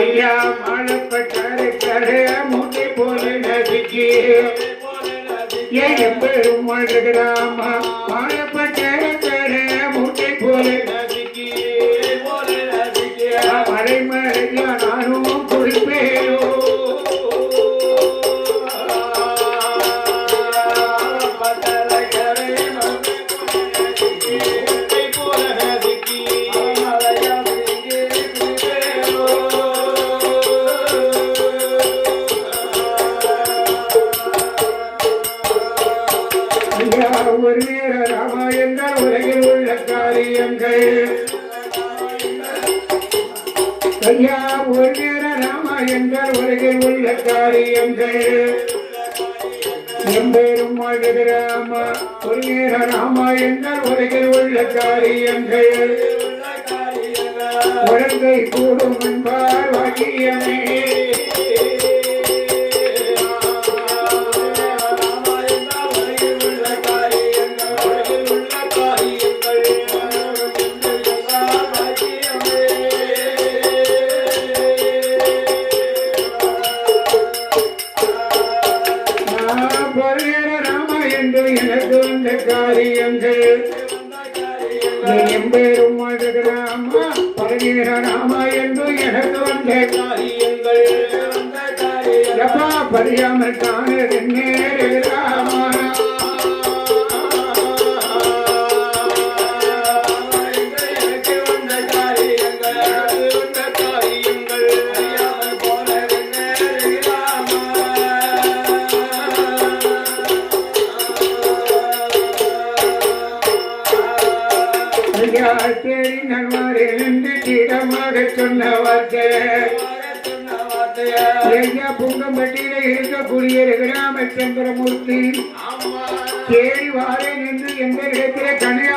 ஐயா மாலப்பட்டாரு கரை மூட்டை போல நசுக்கி எப்பெரும் வாழ்கிறாமா மாலப்பட்டாரு கரை மூட்டை போல நசுக்கி மழை மழையா நானும் குளிப்பேனோ ஒரு நேர ராமாயணங்கள் உலகில் உள்ள காரியங்கள் ஐயா ஒரு நேர ராமாயணங்கள் உலகில் உள்ள காரியங்கள் எம்பேரும் வாழ்கிறாமா ஒரு நேர ராமாயணங்கள் உலகில் உள்ள காரியங்கள் உலகை கூடும் என்பார் வாக்கியமே எனக்கு வந்த காரியங்கள் எம்பேரும் வாழ்கிறாமா பரநேர ராமா என்று எனக்கு வந்த காரியங்கள் எப்பா பரியாமல் தானே ராமா தேடி நன்மார் எழுந்து தீரமாக சொன்ன வார்த்தை ஐயா புங்கம்பட்டியில இருக்கக்கூடிய ராமச்சந்திரமூர்த்தி தேடி வாரேன் என்று எந்த இடத்திலே கனையா